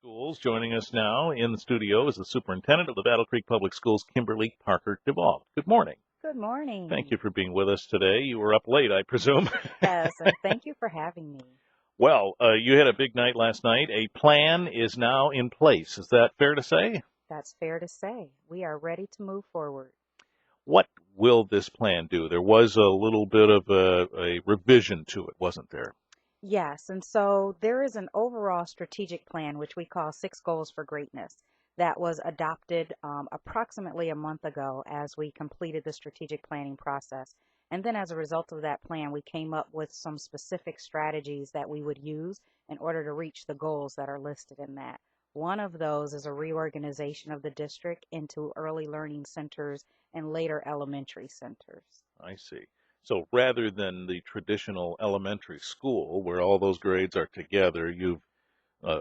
Schools. Joining us now in the studio is the superintendent of the Battle Creek Public Schools, Kimberly Parker-DeVauld. Good morning. Good morning. Thank you for being with us today. You were up late, I presume. Yes, and thank you for having me. Well, you had a big night last night. A plan is now in place. Is that fair to say? That's fair to say. We are ready to move forward. What will this plan do? There was a little bit of a revision to it, wasn't there? Yes, and so there is an overall strategic plan, which we call Six Goals for Greatness, that was adopted approximately a month ago as we completed the strategic planning process. And then as a result of that plan, we came up with some specific strategies that we would use in order to reach the goals that are listed in that. One of those is a reorganization of the district into early learning centers and later elementary centers. I see. So rather than the traditional elementary school where all those grades are together, you've uh,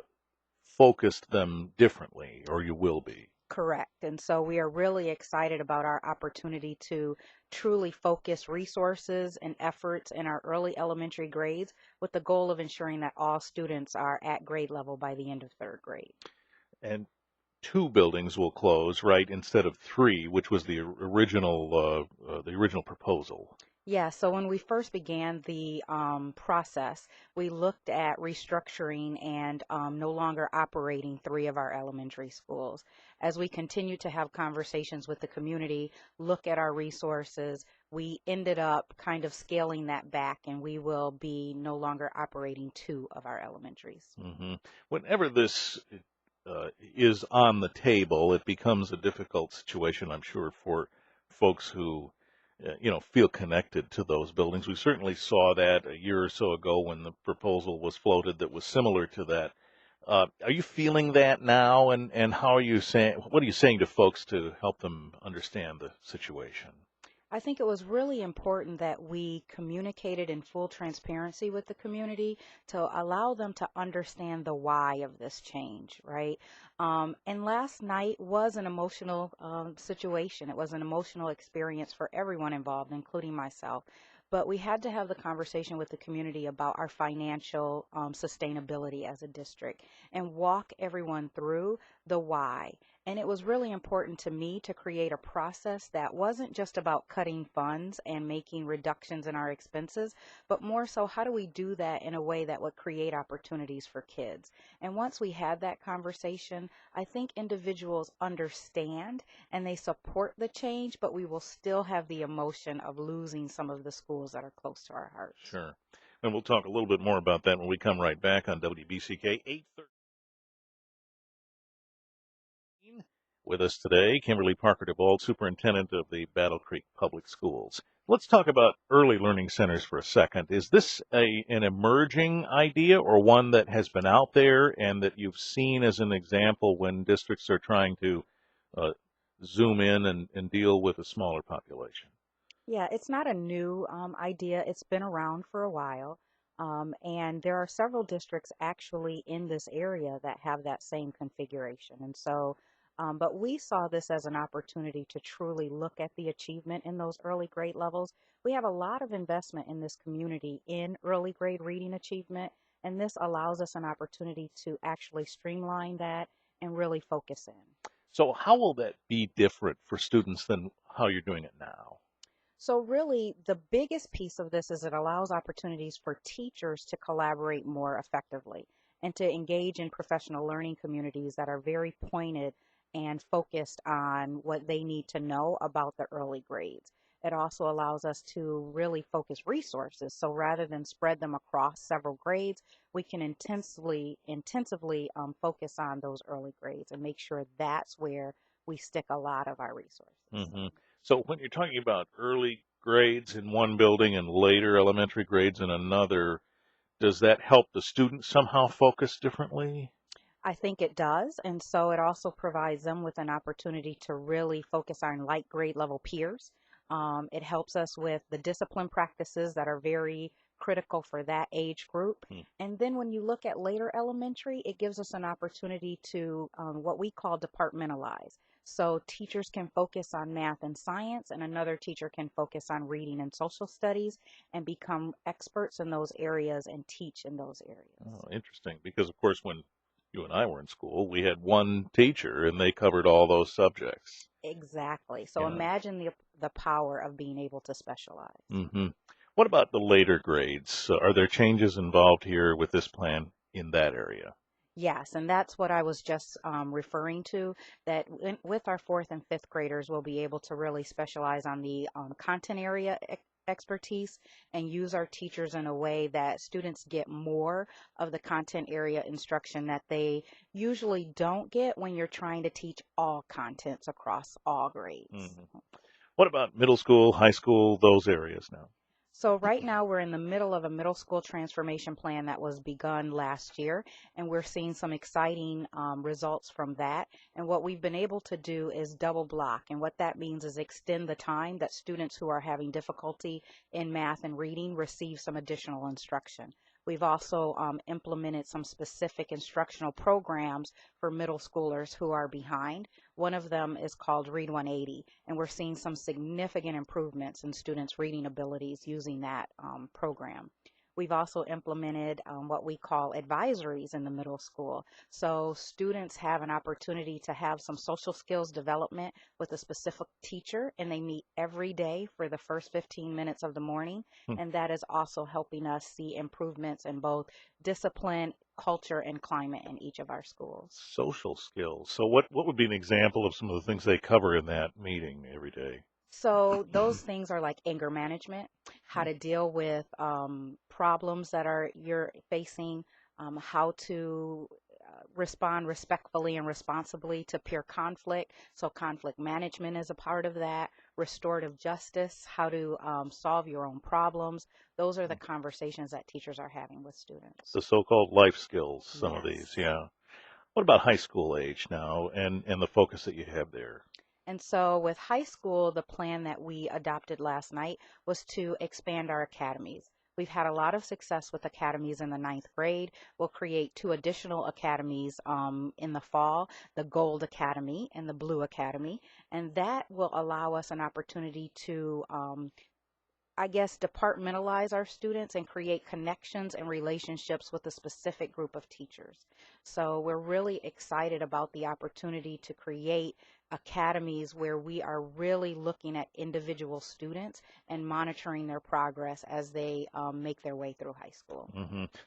focused them differently, or you will be. Correct. And so we are really excited about our opportunity to truly focus resources and efforts in our early elementary grades with the goal of ensuring that all students are at grade level by the end of third grade. And two buildings will close, right, instead of three, which was the original proposal. Yeah, so when we first began the process, we looked at restructuring and no longer operating three of our elementary schools. As we continued to have conversations with the community, look at our resources, we ended up kind of scaling that back, and we will be no longer operating two of our elementaries. Hmm. Whenever this is on the table, it becomes a difficult situation, I'm sure, for folks who feel connected to those buildings. We certainly saw that a year or so ago when the proposal was floated that was similar to that. Are you feeling that now, and how are you saying? What are you saying to folks to help them understand the situation? I think it was really important that we communicated in full transparency with the community to allow them to understand the why of this change, right? And last night was an emotional situation. It was an emotional experience for everyone involved, including myself. But we had to have the conversation with the community about our financial sustainability as a district and walk everyone through the why. And it was really important to me to create a process that wasn't just about cutting funds and making reductions in our expenses, but more so, how do we do that in a way that would create opportunities for kids? And once we had that conversation, I think individuals understand and they support the change, but we will still have the emotion of losing some of the schools that are close to our hearts. Sure. And we'll talk a little bit more about that when we come right back on WBCK 8:30. With us today, Kimberly Parker-DeVauld, Superintendent of the Battle Creek Public Schools. Let's talk about early learning centers for a second. Is this an emerging idea or one that has been out there and that you've seen as an example when districts are trying to uh, zoom in and deal with a smaller population? Yeah, it's not a new idea. It's been around for a while. And there are several districts actually in this area that have that same configuration. And so, but we saw this as an opportunity to truly look at the achievement in those early grade levels. We have a lot of investment in this community in early grade reading achievement, and this allows us an opportunity to actually streamline that and really focus in. So how will that be different for students than how you're doing it now? So really, the biggest piece of this is it allows opportunities for teachers to collaborate more effectively and to engage in professional learning communities that are very pointed and focused on what they need to know about the early grades. It also allows us to really focus resources. So rather than spread them across several grades, we can intensively focus on those early grades and make sure that's where we stick a lot of our resources. Hmm. So when you're talking about early grades in one building and later elementary grades in another, does that help the students somehow focus differently? I think it does. And so it also provides them with an opportunity to really focus on like grade level peers. It helps us with the discipline practices that are very critical for that age group. Hmm. And then when you look at later elementary, it gives us an opportunity to what we call departmentalize. So teachers can focus on math and science, and another teacher can focus on reading and social studies and become experts in those areas and teach in those areas. Oh, interesting. Because, of course, when you and I were in school, we had one teacher and they covered all those subjects. Exactly. So Yeah. imagine the power of being able to specialize. hmm What about the later grades? Are there changes involved here with this plan in that area? Yes, and that's what I was just referring to, that with our fourth and fifth graders, we'll be able to really specialize on the content area expertise and use our teachers in a way that students get more of the content area instruction that they usually don't get when you're trying to teach all contents across all grades. hmm What about middle school, high school, those areas now? So right now we're in the middle of a middle school transformation plan that was begun last year, and we're seeing some exciting results from that. And what we've been able to do is double block. And what that means is extend the time that students who are having difficulty in math and reading receive some additional instruction. We've also implemented some specific instructional programs for middle schoolers who are behind. One of them is called Read 180, and we're seeing some significant improvements in students' reading abilities using that program. We've also implemented what we call advisories in the middle school. So students have an opportunity to have some social skills development with a specific teacher, and they meet every day for the first 15 minutes of the morning. Hmm. And that is also helping us see improvements in both discipline, culture, and climate in each of our schools. Social skills. So what would be an example of some of the things they cover in that meeting every day? So those things are like anger management, how to deal with problems that are you're facing, how to respond respectfully and responsibly to peer conflict. So conflict management is a part of that. Restorative justice, how to solve your own problems. Those are the conversations that teachers are having with students. The so-called life skills, some of these, Yes. yeah. What about high school age now and the focus that you have there? And so with high school, the plan that we adopted last night was to expand our academies. We've had a lot of success with academies in the ninth grade. We'll create two additional academies in the fall, the Gold Academy and the Blue Academy. And that will allow us an opportunity to I guess, departmentalize our students and create connections and relationships with a specific group of teachers. So we're really excited about the opportunity to create academies where we are really looking at individual students and monitoring their progress as they make their way through high school.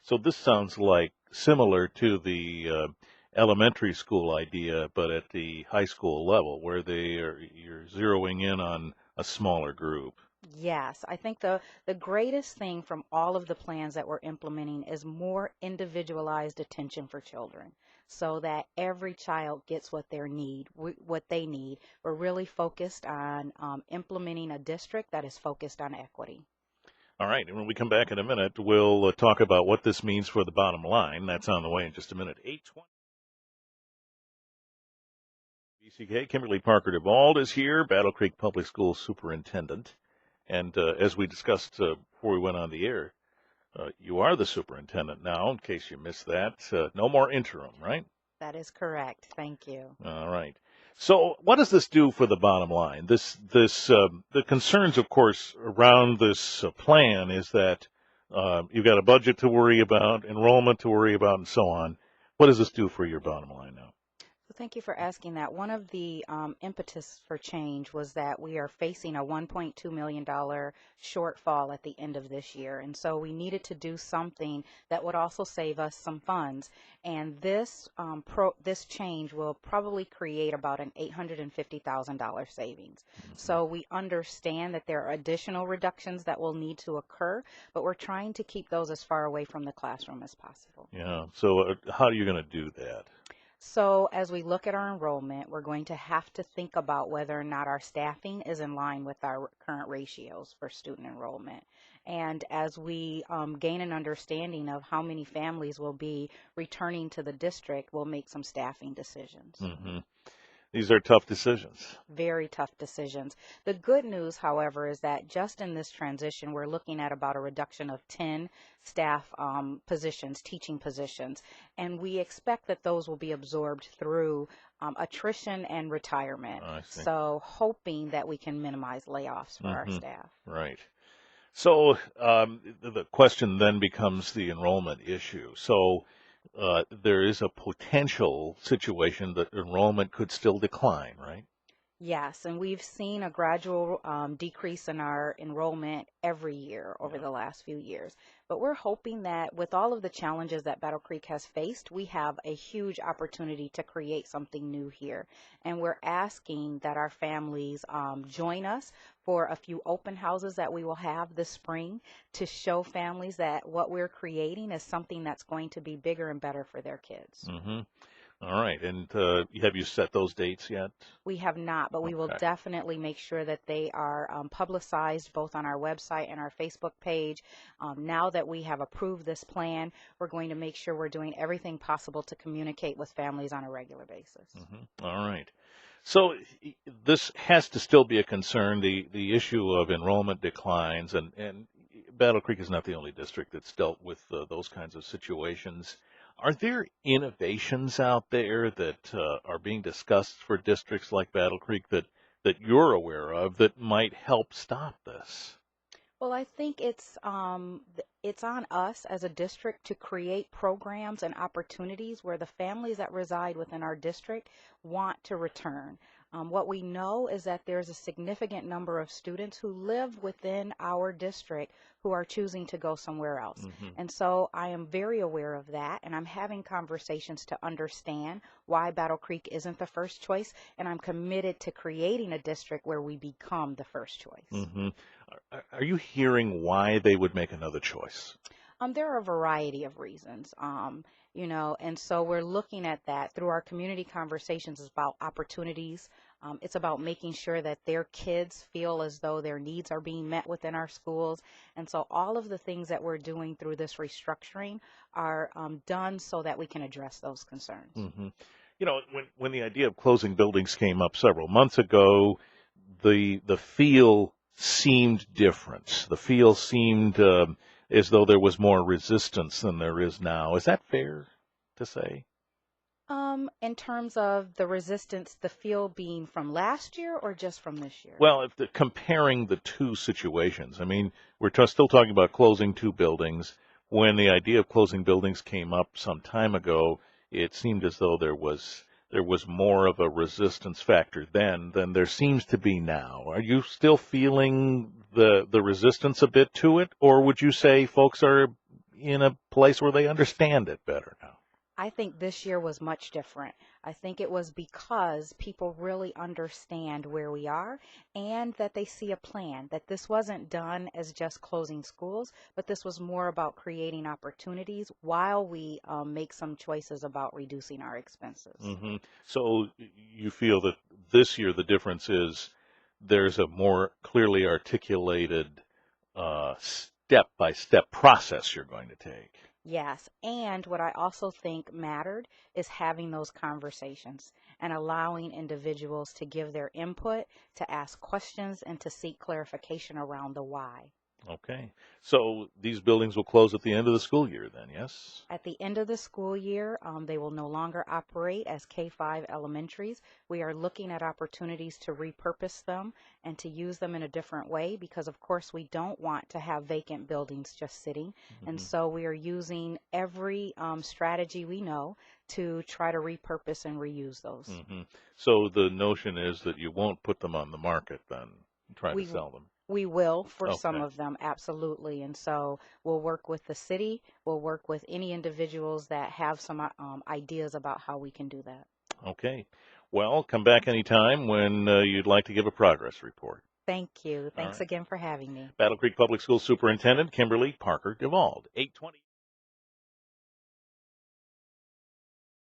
So this sounds like similar to the elementary school idea, but at the high school level, where you're zeroing in on a smaller group. Yes, I think the greatest thing from all of the plans that we're implementing is more individualized attention for children so that every child gets what they need. We're really focused on implementing a district that is focused on equity. All right, and when we come back in a minute, we'll talk about what this means for the bottom line. That's on the way in just a minute. 8:20. WBCK, Kimberly Parker-DeVauld is here, Battle Creek Public Schools Superintendent. And as we discussed before we went on the air, you are the superintendent now, in case you missed that. No more interim, right? That is correct. Thank you. All right. So what does this do for the bottom line? The concerns, of course, around this plan is that you've got a budget to worry about, enrollment to worry about, and so on. What does this do for your bottom line now? So thank you for asking that. One of the impetus for change was that we are facing a $1.2 million shortfall at the end of this year. And so we needed to do something that would also save us some funds. And this change will probably create about an $850,000 savings. So we understand that there are additional reductions that will need to occur, but we're trying to keep those as far away from the classroom as possible. Yeah. So how are you going to do that? So as we look at our enrollment, we're going to have to think about whether or not our staffing is in line with our current ratios for student enrollment. And as we gain an understanding of how many families will be returning to the district, we'll make some staffing decisions. Mm-hmm. These are tough decisions. Very tough decisions. The good news, however, is that just in this transition, we're looking at about a reduction of 10 staff positions, teaching positions, and we expect that those will be absorbed through attrition and retirement. I see. So hoping that we can minimize layoffs for our staff. Right. So the question then becomes the enrollment issue. So there is a potential situation that enrollment could still decline, right? Yes, and we've seen a gradual decrease in our enrollment every year over Yeah. the last few years. But we're hoping that with all of the challenges that Battle Creek has faced, we have a huge opportunity to create something new here. And we're asking that our families join us for a few open houses that we will have this spring to show families that what we're creating is something that's going to be bigger and better for their kids. Mm-hmm. All right. And have you set those dates yet? We have not, but we will Okay. definitely make sure that they are publicized both on our website and our Facebook page. Now that we have approved this plan, we're going to make sure we're doing everything possible to communicate with families on a regular basis. Mm-hmm. All right. So this has to still be a concern, the issue of enrollment declines, and Battle Creek is not the only district that's dealt with those kinds of situations. Are there innovations out there that are being discussed for districts like Battle Creek that you're aware of that might help stop this? Well, I think it's on us as a district to create programs and opportunities where the families that reside within our district want to return. What we know is that there's a significant number of students who live within our district who are choosing to go somewhere else. Mm-hmm. And so I am very aware of that, and I'm having conversations to understand why Battle Creek isn't the first choice, and I'm committed to creating a district where we become the first choice. Mm-hmm. Are you hearing why they would make another choice? There are a variety of reasons, and so we're looking at that through our community conversations. It's about opportunities. It's about making sure that their kids feel as though their needs are being met within our schools. And so all of the things that we're doing through this restructuring are done so that we can address those concerns. Mm-hmm. When the idea of closing buildings came up several months ago, the feel seemed different. The feel seemed as though there was more resistance than there is now. Is that fair to say? In terms of the resistance, the field being from last year or just from this year? Well, if comparing the two situations, I mean, we're still talking about closing two buildings. When the idea of closing buildings came up some time ago, it seemed as though there was more of a resistance factor then than there seems to be now. Are you still feeling the resistance a bit to it, or would you say folks are in a place where they understand it better now? I think this year was much different. I think it was because people really understand where we are and that they see a plan, that this wasn't done as just closing schools, but this was more about creating opportunities while we make some choices about reducing our expenses. Hmm. So you feel that this year the difference is there's a more clearly articulated step-by-step process you're going to take. Yes, and what I also think mattered is having those conversations and allowing individuals to give their input, to ask questions, and to seek clarification around the why. Okay. So these buildings will close at the end of the school year then, yes? At the end of the school year, they will no longer operate as K-5 elementaries. We are looking at opportunities to repurpose them and to use them in a different way because, of course, we don't want to have vacant buildings just sitting. And Hmm. so we are using every strategy we know to try to repurpose and reuse those. Hmm. So the notion is that you won't put them on the market then, try to We sell them. we will for some Okay. of them, absolutely. And so we'll work with the city. We'll work with any individuals that have some ideas about how we can do that. Okay. Well, come back anytime when you'd like to give a progress report. Thank you. All Thanks right. again for having me. Battle Creek Public Schools Superintendent Kimberly Parker-DeVauld, 8:20.